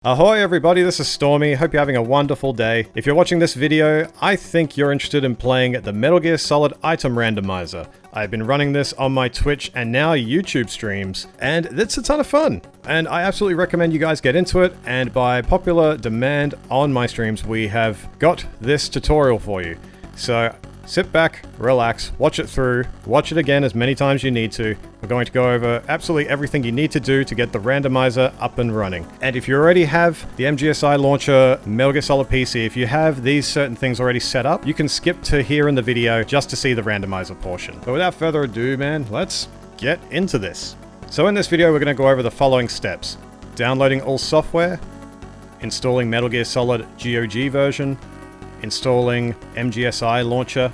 Ahoy everybody, this is Stormy. Hope you're having a wonderful day. If you're watching this video, I think you're interested in playing the Metal Gear Solid Item Randomizer. I've been running this on my Twitch and now YouTube streams, and it's a ton of fun. And I absolutely recommend you guys get into it, and by popular demand on my streams, we have got this tutorial for you. So sit back, relax, watch it through, watch it again as many times you need to. We're going to go over absolutely everything you need to do to get the randomizer up and running. And if you already have the MGS1 launcher, Metal Gear Solid PC, if you have these certain things already set up, you can skip to here in the video just to see the randomizer portion. But without further ado, man, let's get into this. So in this video, we're going to go over the following steps. Downloading all software, installing Metal Gear Solid GOG version, installing MGS1 launcher,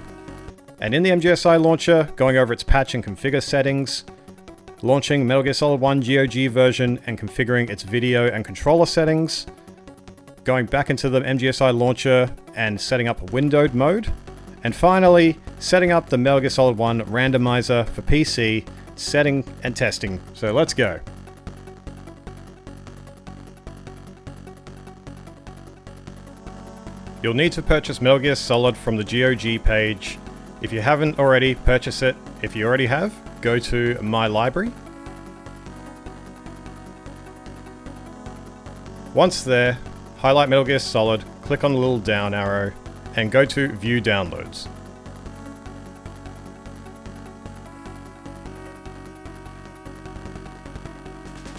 and in the MGS1 launcher, going over its patch and configure settings, launching Metal Gear Solid 1 GOG version and configuring its video and controller settings, going back into the MGS1 launcher and setting up windowed mode, and finally, setting up the Metal Gear Solid 1 randomizer for PC, setting and testing. So let's go. You'll need to purchase Metal Gear Solid from the GOG page. If you haven't already, purchase it. If you already have, go to My Library. Once there, highlight Metal Gear Solid, click on the little down arrow, and go to View Downloads.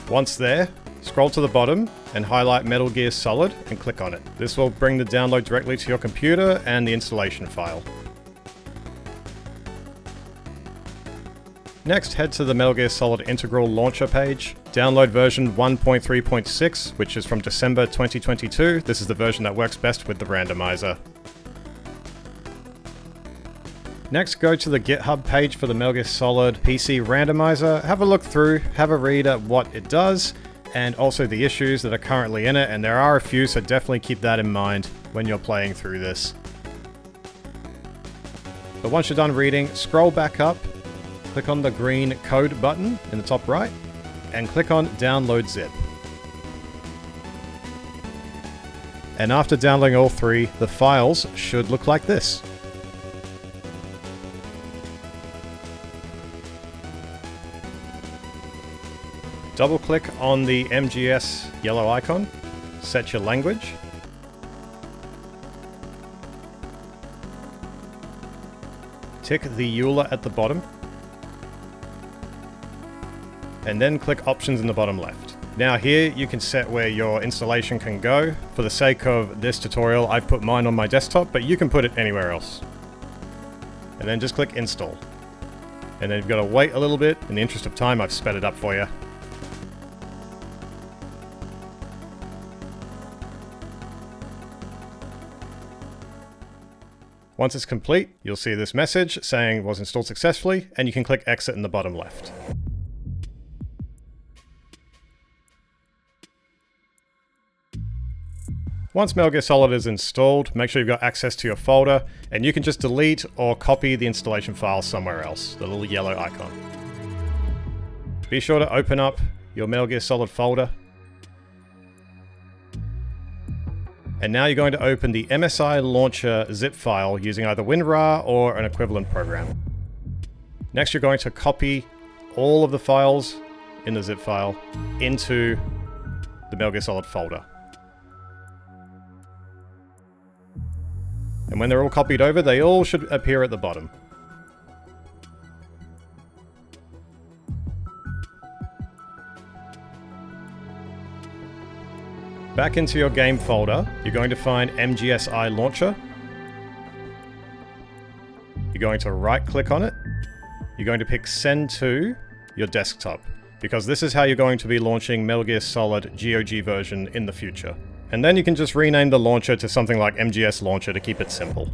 Once there, scroll to the bottom and highlight Metal Gear Solid and click on it. This will bring the download directly to your computer and the installation file. Next, head to the Metal Gear Solid Integral Launcher page. Download version 1.3.6, which is from December 2022. This is the version that works best with the randomizer. Next, go to the GitHub page for the Metal Gear Solid PC randomizer. Have a look through, have a read at what it does, and also the issues that are currently in it, and there are a few, so definitely keep that in mind when you're playing through this. But once you're done reading, scroll back up, click on the green code button in the top right, and click on Download Zip. And after downloading all three, the files should look like this. Double-click on the MGS yellow icon, set your language, tick the EULA at the bottom, and then click Options in the bottom left. Now here you can set where your installation can go. For the sake of this tutorial, I've put mine on my desktop, but you can put it anywhere else. And then just click Install. And then you've got to wait a little bit. In the interest of time, I've sped it up for you. Once it's complete, you'll see this message saying was installed successfully, and you can click Exit in the bottom left. Once Metal Gear Solid is installed, make sure you've got access to your folder, and you can just delete or copy the installation file somewhere else, the little yellow icon. Be sure to open up your Metal Gear Solid folder. And now you're going to open the MSI launcher zip file using either WinRAR or an equivalent program. Next, you're going to copy all of the files in the zip file into the Metal Gear Solid folder. And when they're all copied over, they all should appear at the bottom. Back into your game folder, you're going to find MGS1 launcher. You're going to right-click on it. You're going to pick Send to your desktop, because this is how you're going to be launching Metal Gear Solid GOG version in the future. And then you can just rename the launcher to something like MGS Launcher to keep it simple.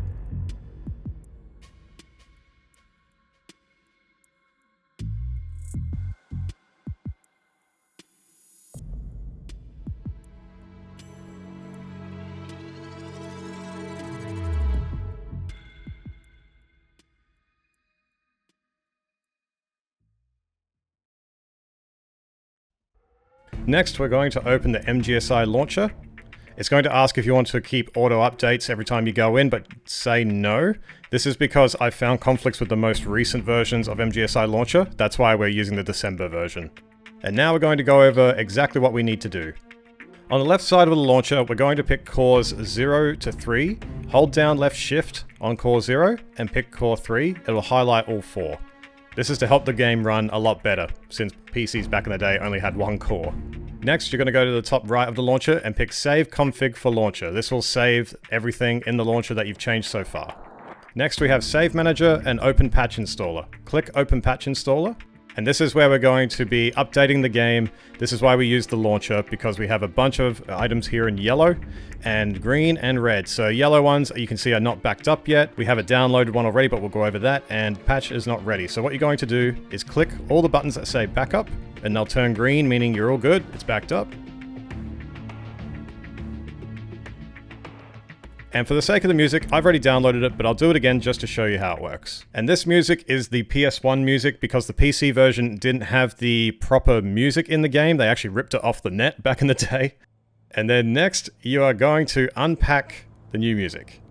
Next, we're going to open the MGSI launcher. It's going to ask if you want to keep auto updates every time you go in, but say no. This is because I found conflicts with the most recent versions of MGSI launcher. That's why we're using the December version. And now we're going to go over exactly what we need to do. On the left side of the launcher, we're going to pick cores 0 to 3. Hold down left shift on core 0 and pick core 3. It will highlight all 4. This is to help the game run a lot better, since PCs back in the day only had 1 core. Next, you're going to go to the top right of the launcher and pick Save Config for Launcher. This will save everything in the launcher that you've changed so far. Next, we have Save Manager and Open Patch Installer. Click Open Patch Installer. And this is where we're going to be updating the game. This is why we use the launcher, because we have a bunch of items here in yellow and green and red. So yellow ones you can see are not backed up yet. We have a downloaded one already, but we'll go over that. And patch is not ready. So what you're going to do is click all the buttons that say backup, and they'll turn green, meaning you're all good. It's backed up. And for the sake of the music, I've already downloaded it, but I'll do it again just to show you how it works. And this music is the PS1 music because the PC version didn't have the proper music in the game. They actually ripped it off the net back in the day. And then next, you are going to unpack the new music.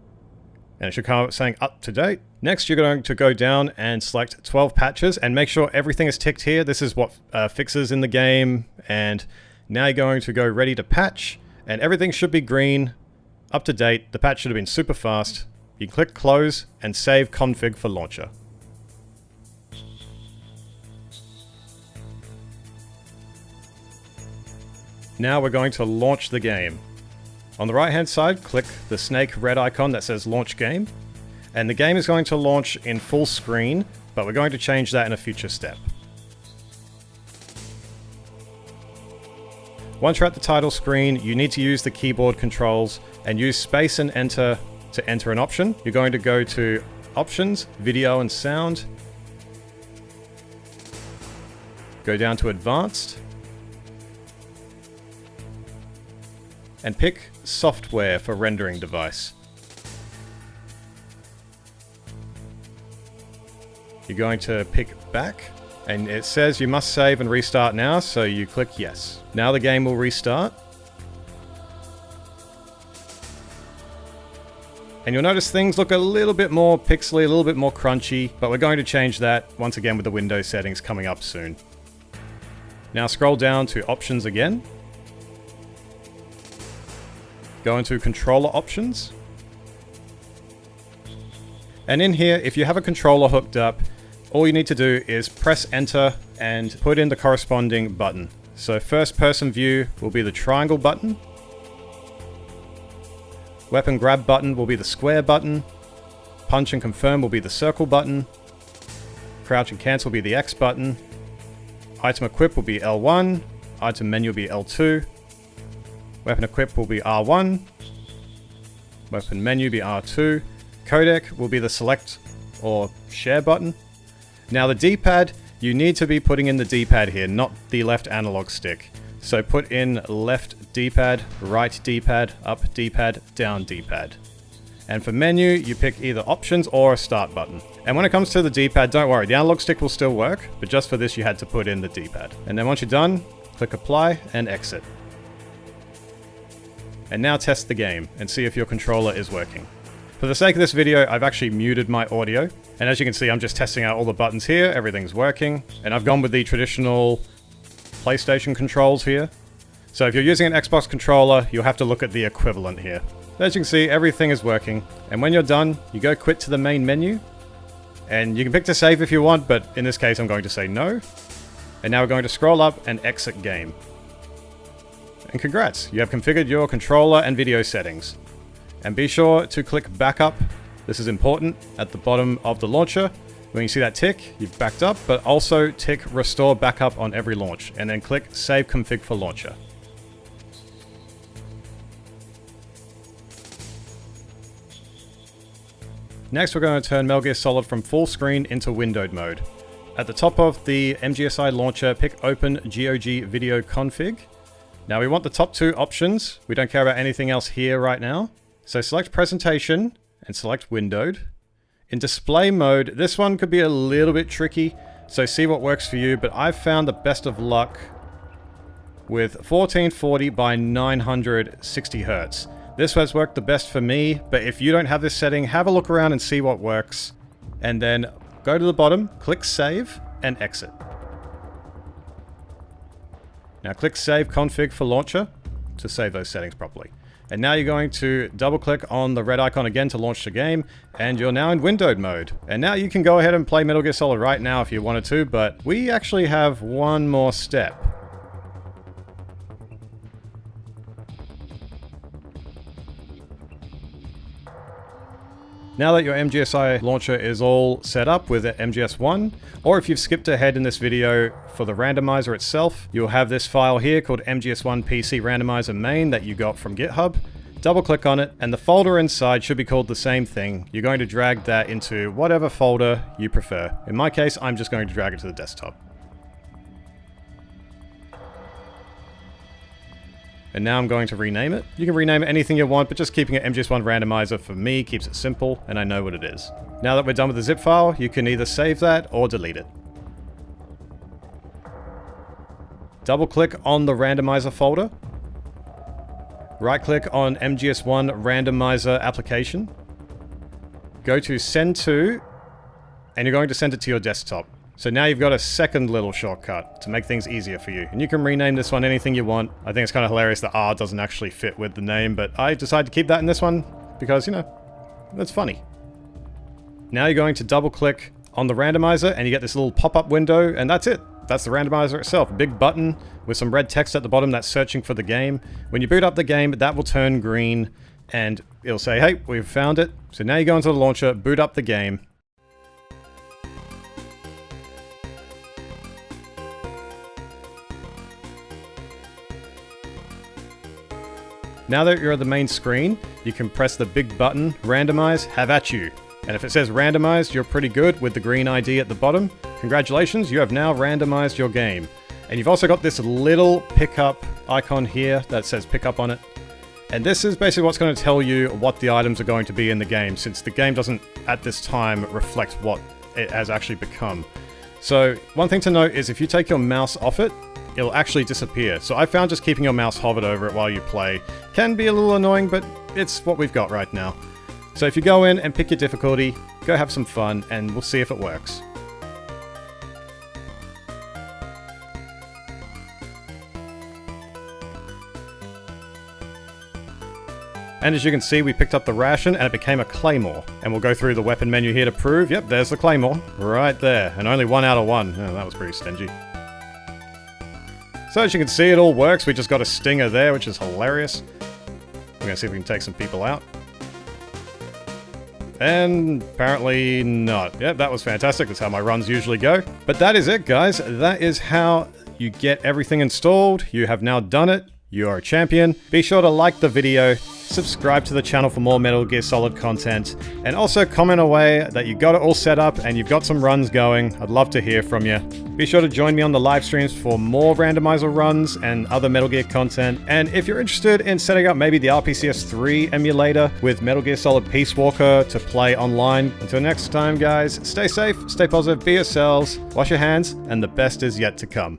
And it should come up saying up to date. Next, you're going to go down and select 12 patches and make sure everything is ticked here. This is what fixes in the game. And now you're going to go ready to patch, and everything should be green. Up to date, the patch should have been super fast. You click close and save config for launcher. Now we're going to launch the game. On the right hand side, click the snake red icon that says launch game. And the game is going to launch in full screen, but we're going to change that in a future step. Once you're at the title screen, you need to use the keyboard controls and use space and enter to enter an option. You're going to go to Options, Video and Sound. Go down to Advanced. And pick Software for rendering device. You're going to pick Back. And it says you must save and restart now, so you click yes. Now the game will restart. And you'll notice things look a little bit more pixely, a little bit more crunchy, but we're going to change that once again with the Windows settings coming up soon. Now scroll down to Options again. Go into Controller Options. And in here, if you have a controller hooked up, all you need to do is press enter and put in the corresponding button. So first person view will be the triangle button. Weapon grab button will be the square button. Punch and confirm will be the circle button. Crouch and cancel will be the X button. Item equip will be L1. Item menu will be L2. Weapon equip will be R1. Weapon menu will be R2. Codec will be the select or share button. Now the D-pad, you need to be putting in the D-pad here, not the left analog stick. So put in left D-pad, right D-pad, up D-pad, down D-pad. And for menu, you pick either options or a start button. And when it comes to the D-pad, don't worry, the analog stick will still work, but just for this you had to put in the D-pad. And then once you're done, click apply and exit. And now test the game and see if your controller is working. For the sake of this video, I've actually muted my audio. And as you can see, I'm just testing out all the buttons here. Everything's working. And I've gone with the traditional PlayStation controls here. So if you're using an Xbox controller, you'll have to look at the equivalent here. As you can see, everything is working. And when you're done, you go quit to the main menu. And you can pick to save if you want, but in this case, I'm going to say no. And now we're going to scroll up and exit game. And congrats, you have configured your controller and video settings. And be sure to click backup. This is important at the bottom of the launcher. When you see that tick, you've backed up, but also tick restore backup on every launch, and then click save config for launcher. Next, we're going to turn Metal Gear Solid from full screen into windowed mode. At the top of the MGSI launcher, pick Open GOG Video Config. Now we want the top two options. We don't care about anything else here right now. So select Presentation and select Windowed. In display mode, this one could be a little bit tricky, so see what works for you, but I've found the best of luck with 1440 by 960 Hertz. This has worked the best for me, but if you don't have this setting, have a look around and see what works. And then go to the bottom, click Save, and exit. Now click Save Config for Launcher to save those settings properly. And now you're going to double click on the red icon again to launch the game, and you're now in windowed mode. And now you can go ahead and play Metal Gear Solid right now if you wanted to, but we actually have one more step. Now that your MGSI launcher is all set up with MGS1, or if you've skipped ahead in this video for the randomizer itself, you'll have this file here called MGS1 PC Randomizer main that you got from GitHub. Double click on it, and the folder inside should be called the same thing. You're going to drag that into whatever folder you prefer. In my case, I'm just going to drag it to the desktop. And now I'm going to rename it. You can rename it anything you want, but just keeping it MGS1 Randomizer for me keeps it simple, and I know what it is. Now that we're done with the zip file, you can either save that or delete it. Double click on the randomizer folder. Right click on MGS1 Randomizer application. Go to Send To, and you're going to send it to your desktop. So now you've got a second little shortcut to make things easier for you. And you can rename this one anything you want. I think it's kind of hilarious that R doesn't actually fit with the name, but I decided to keep that in this one because, you know, that's funny. Now you're going to double click on the randomizer and you get this little pop-up window, and that's it. That's the randomizer itself. A big button with some red text at the bottom that's searching for the game. When you boot up the game, that will turn green and it'll say, hey, we've found it. So now you go into the launcher, boot up the game. Now that you're at the main screen, you can press the big button, Randomize, have at you. And if it says randomized, you're pretty good with the green ID at the bottom. Congratulations, you have now randomized your game. And you've also got this little pickup icon here that says pickup on it. And this is basically what's going to tell you what the items are going to be in the game, since the game doesn't, at this time, reflect what it has actually become. So, one thing to note is if you take your mouse off it, it'll actually disappear. So I found just keeping your mouse hovered over it while you play can be a little annoying, but it's what we've got right now. So if you go in and pick your difficulty, go have some fun, and we'll see if it works. And as you can see, we picked up the ration and it became a claymore. And we'll go through the weapon menu here to prove, yep, there's the claymore, right there. And only 1 out of 1. Oh, that was pretty stingy. So as you can see, it all works. We just got a stinger there, which is hilarious. We're gonna see if we can take some people out. And apparently not. Yep, that was fantastic. That's how my runs usually go. But that is it, guys. That is how you get everything installed. You have now done it. You are a champion. Be sure to like the video, subscribe to the channel for more Metal Gear Solid content, and also comment away that you got it all set up and you've got some runs going. I'd love to hear from you. Be sure to join me on the live streams for more randomizer runs and other Metal Gear content. And if you're interested in setting up maybe the RPCS 3 emulator with Metal Gear Solid Peace Walker to play online. Until next time, guys, stay safe, stay positive, be yourselves, wash your hands, and the best is yet to come.